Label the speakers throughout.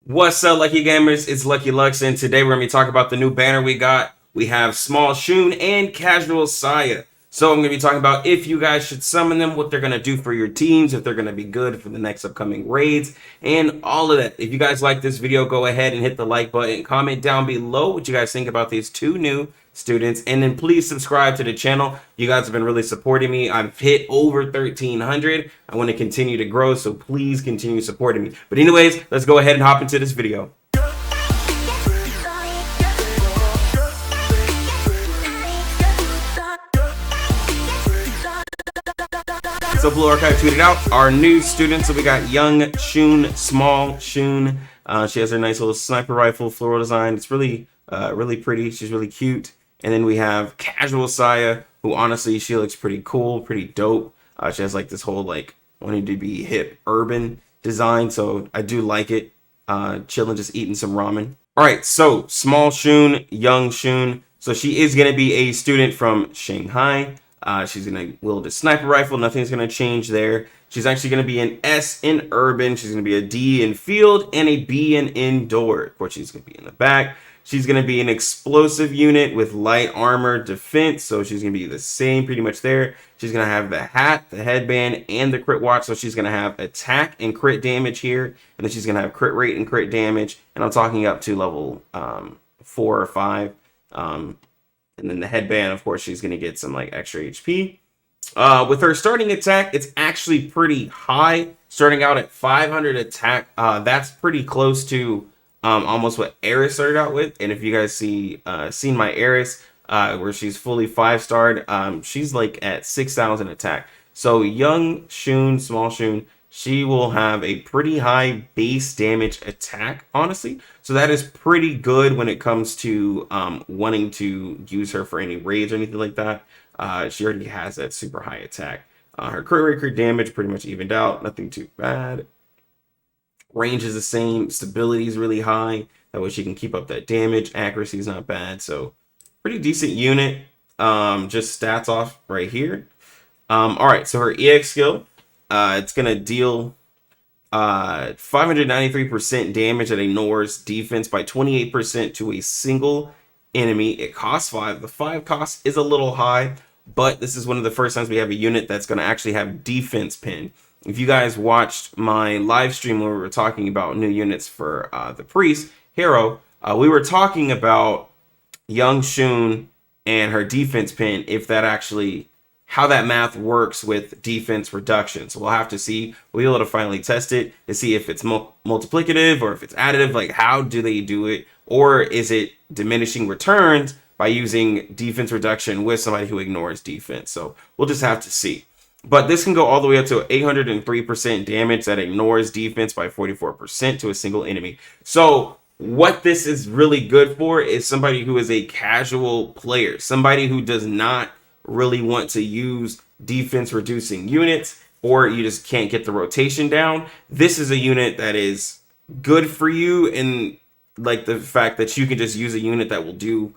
Speaker 1: What's up, Lucky Gamers? It's Lucky Lux, and today we're going to be talking about the new banner we got. We have Small Shun and Casual Saya. So I'm going to be talking about if you guys should summon them, what they're going to do for your teams, if they're going to be good for the next upcoming raids, and all of that. If you guys like this video, go ahead and hit the like button. Comment down below what you guys think about these two new students, and then please subscribe to the channel. You guys have been really supporting me. I've hit over 1,300. I want to continue to grow, so please continue supporting me. But anyways, let's go ahead and hop into this video. So Blue Archive tweeted out our new students. So we got Young Shun, Small Shun. She has her nice little sniper rifle floral design. It's really pretty. She's really cute. And then we have Casual Saya, who honestly, she looks pretty cool, pretty dope. She has like this whole like wanting to be hip urban design. So I do like it. Chilling, just eating some ramen. All right, so Small Shun, Young Shun. So she is going to be a student from Shanghai. She's going to wield a sniper rifle. Nothing's going to change there. She's actually going to be an S in urban. She's going to be a D in field and a B in indoor. Of course, she's going to be in the back. She's going to be an explosive unit with light armor defense. So she's going to be the same pretty much there. She's going to have the hat, the headband, and the crit watch. So she's going to have attack and crit damage here. And then she's going to have crit rate and crit damage. And I'm talking up to level 4 or 5. And then the headband, of course, she's going to get some like extra HP. With her starting attack, it's actually pretty high. Starting out at 500 attack. That's pretty close to almost what Eris started out with. And if you guys seen my Eris, where she's fully 5-starred, she's like at 6,000 attack. So Young Shun, Small Shun, she will have a pretty high base damage attack, honestly. So that is pretty good when it comes to wanting to use her for any raids or anything like that. She already has that super high attack. Her crit rate, crit damage pretty much evened out. Nothing too bad. Range is the same. Stability is really high. That way she can keep up that damage. Accuracy is not bad. So pretty decent unit. Just stats off right here. All right, so her EX skill. It's going to deal 593% damage that ignores defense by 28% to a single enemy. It costs 5. The 5 cost is a little high, but this is one of the first times we have a unit that's going to actually have defense pin. If you guys watched my live stream where we were talking about new units for the priest hero, we were talking about Young Shun and her defense pin, if that actually how that math works with defense reduction. So we'll have to see. We'll be able to finally test it to see if it's multiplicative or if it's additive. Like, how do they do it? Or is it diminishing returns by using defense reduction with somebody who ignores defense? So we'll just have to see. But this can go all the way up to 803% damage that ignores defense by 44% to a single enemy. So what this is really good for is somebody who is a casual player, somebody who does not really want to use defense reducing units, or you just can't get the rotation down. This is a unit that is good for you, in like the fact that you can just use a unit that will do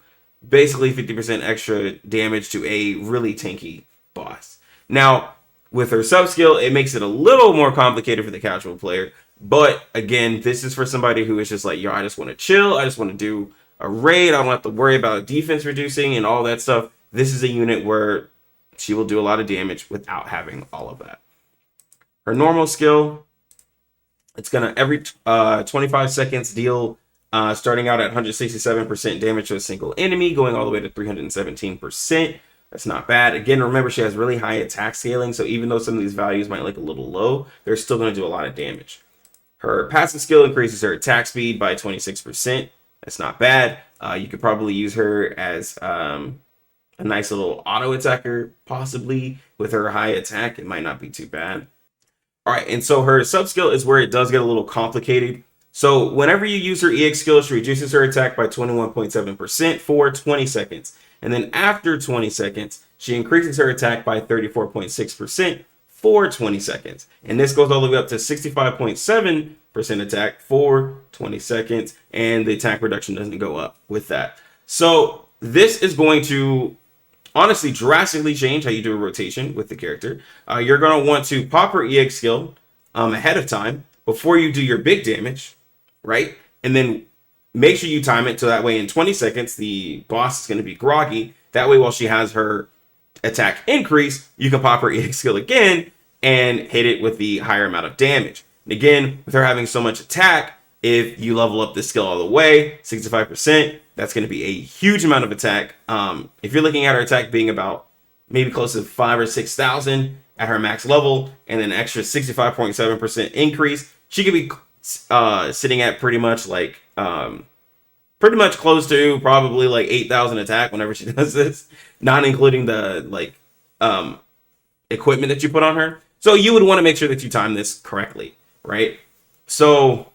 Speaker 1: basically 50% extra damage to a really tanky boss. Now with her sub skill, it makes it a little more complicated for the casual player, but again, this is for somebody who is just like, yo, I just want to chill, I just want to do a raid, I don't have to worry about defense reducing and all that stuff. This is a unit where she will do a lot of damage without having all of that. Her normal skill, it's going to every 25 seconds deal, starting out at 167% damage to a single enemy, going all the way to 317%. That's not bad. Again, remember, she has really high attack scaling, so even though some of these values might look a little low, they're still going to do a lot of damage. Her passive skill increases her attack speed by 26%. That's not bad. You could probably use her as a nice little auto attacker, possibly. With her high attack, it might not be too bad. All right, and so her sub skill is where it does get a little complicated. So whenever you use her EX skill, she reduces her attack by 21.7% for 20 seconds. And then after 20 seconds, she increases her attack by 34.6% for 20 seconds. And this goes all the way up to 65.7% attack for 20 seconds. And the attack reduction doesn't go up with that. So this is going to honestly drastically change how you do a rotation with the character. You're going to want to pop her EX skill ahead of time before you do your big damage. right? And then make sure you time it so that way in 20 seconds, the boss is going to be groggy. That way, while she has her attack increase, you can pop her EX skill again and hit it with the higher amount of damage. And again, with her having so much attack, if you level up the skill all the way, 65%, that's going to be a huge amount of attack. If you're looking at her attack being about maybe close to 5,000 or 6,000 at her max level, and then an extra 65.7% increase, she could be sitting at pretty much close to probably like 8,000 attack whenever she does this, not including the equipment that you put on her. So you would want to make sure that you time this correctly, right? So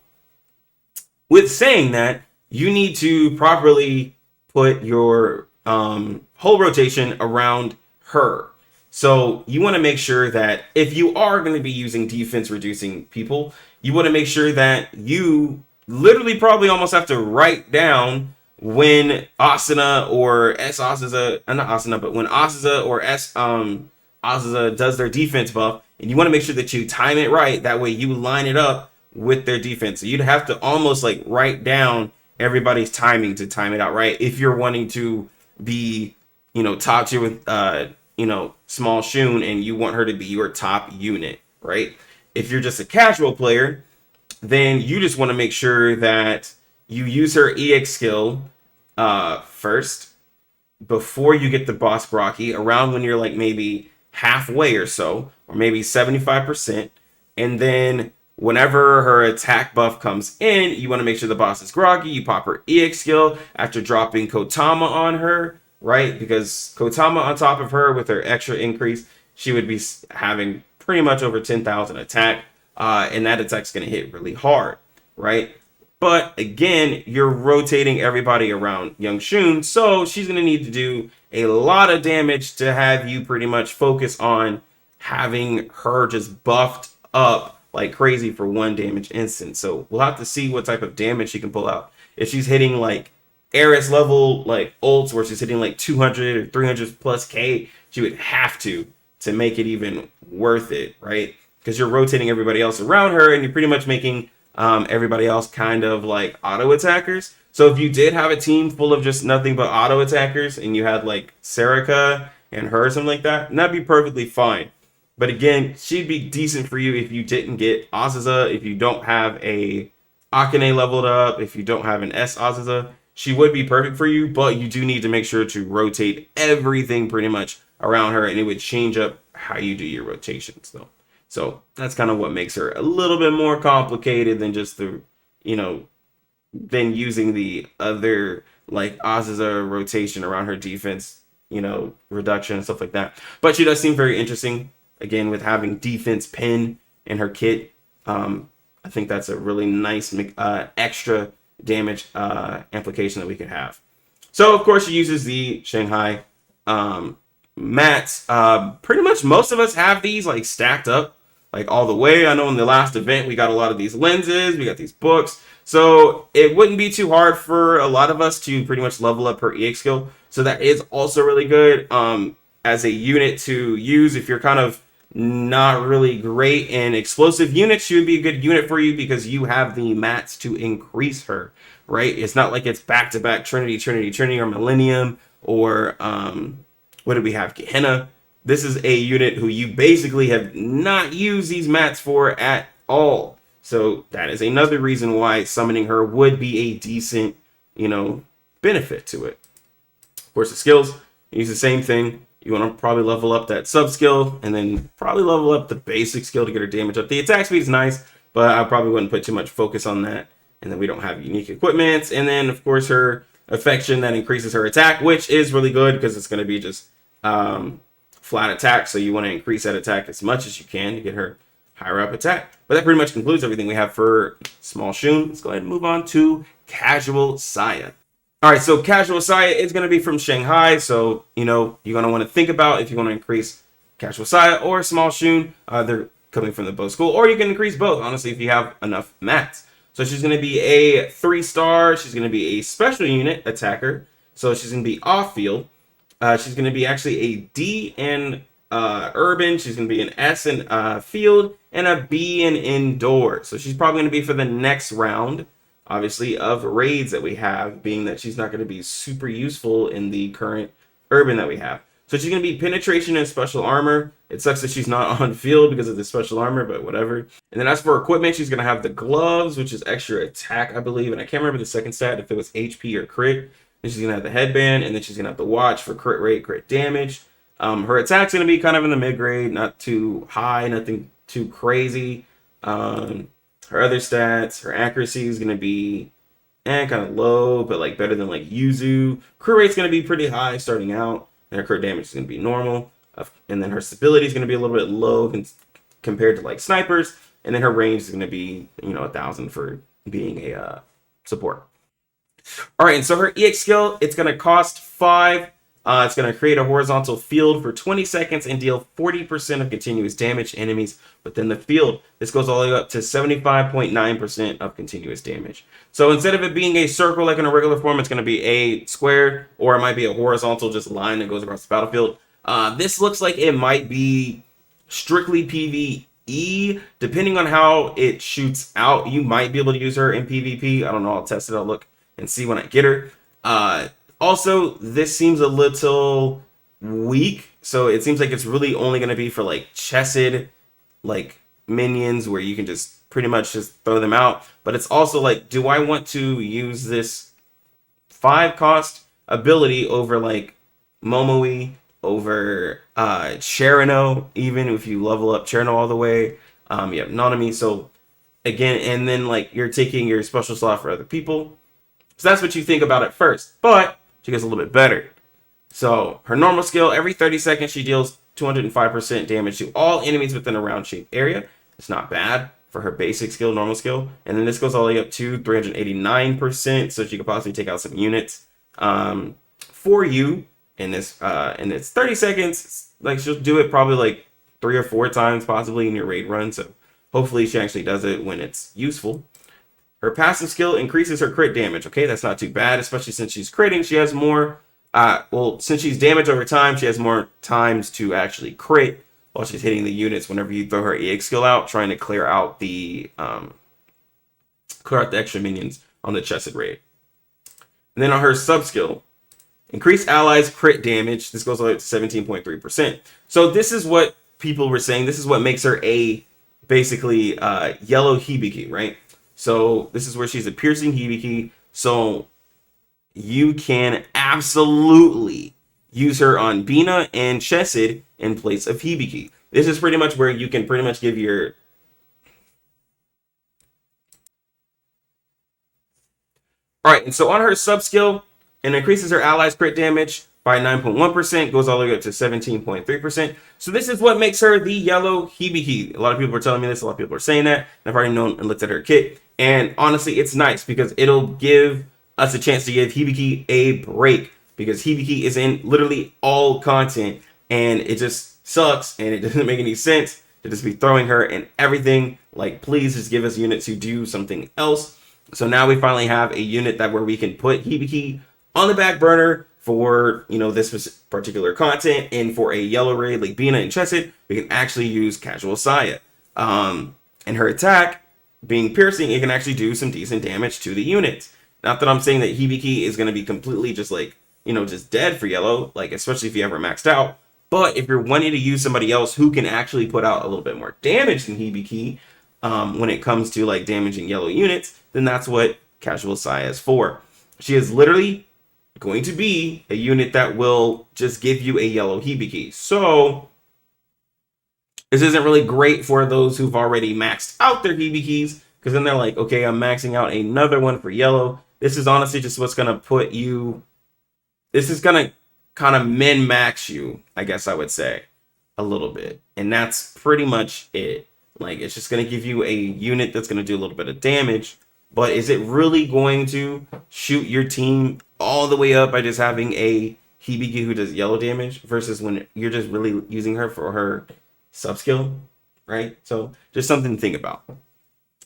Speaker 1: with saying that, you need to properly put your whole rotation around her. So you want to make sure that if you are going to be using defense reducing people, you want to make sure that you literally probably almost have to write down when Asuna or S Azusa, not Asuna, but when Azusa or S Azusa does their defense buff, and you want to make sure that you time it right. That way you line it up with their defense. So you'd have to almost like write down everybody's timing to time it out right if you're wanting to be, top tier with small Shun and you want her to be your top unit, right? If you're just a casual player, then you just want to make sure that you use her EX skill first before you get the boss Brocky, around when you're like maybe halfway or so, or maybe 75%. And then whenever her attack buff comes in, you want to make sure the boss is groggy. You pop her EX skill after dropping Kotama on her, right? Because Kotama on top of her with her extra increase, she would be having pretty much over 10,000 attack. And that attack's going to hit really hard, right? But again, you're rotating everybody around young Shun, so she's going to need to do a lot of damage to have you pretty much focus on having her just buffed up like crazy for 1 damage instant. So we'll have to see what type of damage she can pull out. If she's hitting like Eris level like ults where she's hitting like 200 or 300 plus K, she would have to make it even worth it, right? Because you're rotating everybody else around her and you're pretty much making everybody else kind of like auto attackers. So if you did have a team full of just nothing but auto attackers and you had like Serica and her or something like that, and that'd be perfectly fine. But again, she'd be decent for you if you didn't get Azusa, if you don't have a Akane leveled up, if you don't have an S Azusa, she would be perfect for you, but you do need to make sure to rotate everything pretty much around her, and it would change up how you do your rotations though. So that's kind of what makes her a little bit more complicated than just the, than using the other like Azusa rotation around her defense, reduction and stuff like that. But she does seem very interesting. Again, with having defense pin in her kit, I think that's a really nice extra damage application that we could have. So of course she uses the Shanghai mats. Pretty much most of us have these like stacked up like all the way. I know in the last event we got a lot of these lenses, we got these books, so it wouldn't be too hard for a lot of us to pretty much level up her EX skill. So that is also really good as a unit to use if you're kind of not really great in explosive units. She would be a good unit for you because you have the mats to increase her, right? It's not like it's back-to-back Trinity, or Millennium, or what do we have, Gehenna. This is a unit who you basically have not used these mats for at all. So that is another reason why summoning her would be a decent, benefit to it. Of course, the skills, use the same thing. You want to probably level up that sub skill and then probably level up the basic skill to get her damage up. The attack speed is nice, but I probably wouldn't put too much focus on that. And then we don't have unique equipment. And then, of course, her affection that increases her attack, which is really good because it's going to be just flat attack. So you want to increase that attack as much as you can to get her higher up attack. But that pretty much concludes everything we have for small Shun. Let's go ahead and move on to casual Saya. All right, so casual Saya is going to be from Shanghai. So, you're going to want to think about if you want to increase casual Saya or small Shun. They're coming from the both school, or you can increase both, honestly, if you have enough mats. So she's going to be a 3-star. She's going to be a special unit attacker. So she's going to be off field. She's going to be actually a D in urban. She's going to be an S in field and a B in indoor. So she's probably going to be for the next round. obviously, of raids that we have, being that she's not going to be super useful in the current urban that we have. So she's going to be penetration and special armor. It sucks that she's not on field because of the special armor, but whatever. And then as for equipment, she's going to have the gloves, which is extra attack, I believe. And I can't remember the second stat, if it was HP or crit. Then she's going to have the headband, and then she's going to have the watch for crit rate, crit damage. Her attack's going to be kind of in the mid-grade, not too high, nothing too crazy. Her other stats, her accuracy is going to be kind of low, but like better than like Yuzu. Crit rate's going to be pretty high starting out, and her crit damage is going to be normal. And then her stability is going to be a little bit low compared to like snipers. And then her range is going to be, 1,000 for being a support. All right, and so her EX skill, it's going to cost 5. It's going to create a horizontal field for 20 seconds and deal 40% of continuous damage to enemies within the field. This goes all the way up to 75.9% of continuous damage. So instead of it being a circle like in a regular form, it's going to be a square, or it might be a horizontal just line that goes across the battlefield. This looks like it might be strictly PvE. Depending on how it shoots out, you might be able to use her in PvP. I don't know. I'll test it. I'll look and see when I get her. Also, this seems a little weak, so it seems like it's really only going to be for like chested like minions where you can just pretty much just throw them out. But it's also like, do I want to use this 5 cost ability over like Momoi, over Cherno, even if you level up Cherno all the way? You have Nanami, so again, and then like you're taking your special slot for other people. So that's what you think about it first, but she gets a little bit better. So her normal skill, every 30 seconds, she deals 205% damage to all enemies within a round shaped area. It's not bad for her basic skill, normal skill. And then this goes all the way up to 389%, so she could possibly take out some units. For you, in this 30 seconds, like she'll do it probably like 3 or 4 times possibly in your raid run. So hopefully she actually does it when it's useful. Her passive skill increases her crit damage. Okay, that's not too bad, especially since she's critting. She has more, since she's damaged over time, she has more times to actually crit while she's hitting the units whenever you throw her EX skill out, trying to clear out the extra minions on the chested raid. And then on her sub skill, increase allies crit damage. This goes all the way to 17.3%. So this is what people were saying. This is what makes her a basically yellow Hibiki, right? So this is where she's a piercing Hibiki. So you can absolutely use her on Bina and Chesed in place of Hibiki. This is pretty much where you can pretty much give your... Alright, and so on her sub skill, it increases her allies crit damage by 9.1%, goes all the way up to 17.3%. So this is what makes her the yellow Hibiki. A lot of people are telling me this, a lot of people are saying that. I've already known and looked at her kit. And honestly, it's nice because it'll give us a chance to give Hibiki a break, because Hibiki is in literally all content and it just sucks and it doesn't make any sense to just be throwing her in everything. Like, please just give us units who do something else. So now we finally have a unit that where we can put Hibiki on the back burner for, this particular content, and for a yellow raid like Bina and Chesed, we can actually use Casual Saya. And her attack, being piercing, it can actually do some decent damage to the units. Not that I'm saying that Hibiki is going to be completely just like, just dead for yellow, like especially if you ever maxed out. But if you're wanting to use somebody else who can actually put out a little bit more damage than Hibiki, when it comes to like damaging yellow units, then that's what Casual Saya is for. She is literally going to be a unit that will just give you a yellow Hibiki. So this isn't really great for those who've already maxed out their Hibikis, because then they're like, okay, I'm maxing out another one for yellow. This is honestly just what's going to put you... This is going to kind of min-max you, I guess I would say, a little bit. And that's pretty much it. Like, it's just going to give you a unit that's going to do a little bit of damage. But is it really going to shoot your team all the way up by just having a Hibiki who does yellow damage versus when you're just really using her for her sub skill, right? So just something to think about. And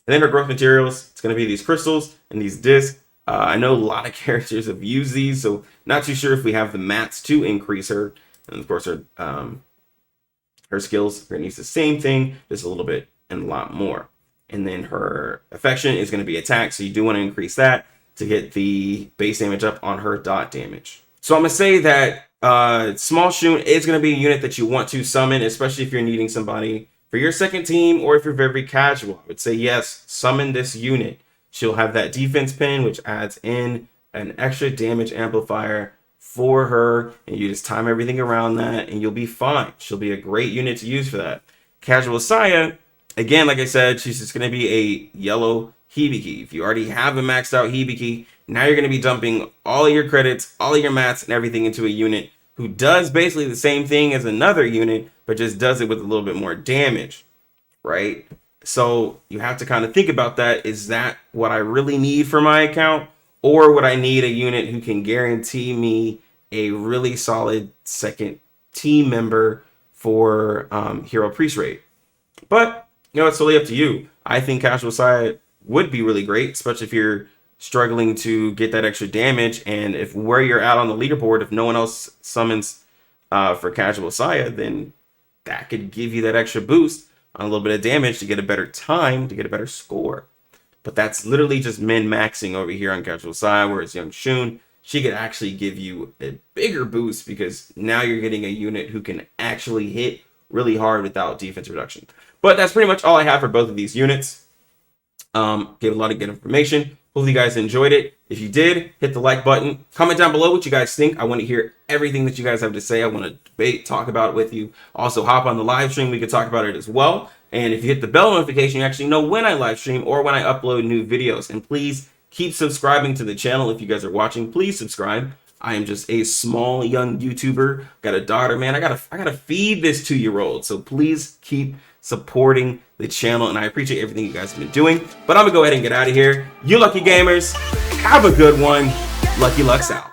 Speaker 1: then her growth materials, it's going to be these crystals and these discs. I know a lot of characters have used these, so not too sure if we have the mats to increase her. And of course, her skills are going to use the same thing, just a little bit and a lot more. and then her affection is going to be attack. So you do want to increase that to get the base damage up on her dot damage. So I'm going to say that Small Shun is going to be a unit that you want to summon, especially if you're needing somebody for your second team, or if you're very casual. I would say yes, summon this unit. She'll have that defense pin, which adds in an extra damage amplifier for her, and you just time everything around that and you'll be fine. She'll be a great unit to use for that. Casual Saya, again, like I said, she's just going to be a yellow Hibiki. If you already have a maxed out Hibiki, now you're going to be dumping all of your credits, all of your mats, and everything into a unit who does basically the same thing as another unit, but just does it with a little bit more damage, right? So you have to kind of think about that. Is that what I really need for my account? Or would I need a unit who can guarantee me a really solid second team member for Hero Priest Raid? But, you know, it's totally up to you. I think Casual Saya would be really great, especially if you're struggling to get that extra damage. And if where you're at on the leaderboard, if no one else summons for Casual Saya, then that could give you that extra boost on a little bit of damage to get a better time, to get a better score. But that's literally just min-maxing over here on Casual Saya, whereas Young Shun, she could actually give you a bigger boost because now you're getting a unit who can actually hit really hard without defense reduction. But that's pretty much all I have for both of these units. Gave a lot of good information. Hopefully you guys enjoyed it. If you did, hit the like button. Comment down below what you guys think. I want to hear everything that you guys have to say. I want to debate, talk about it with you. Also, hop on the live stream. We could talk about it as well. And if you hit the bell notification, you actually know when I live stream or when I upload new videos. And please keep subscribing to the channel. If you guys are watching, please subscribe. I am just a small young YouTuber. Got a daughter, man. I gotta feed this 2-year-old. So please keep supporting the channel, and I appreciate everything you guys have been doing. But I'm gonna go ahead and get out of here. You lucky gamers, have a good one. Lucky Lux out.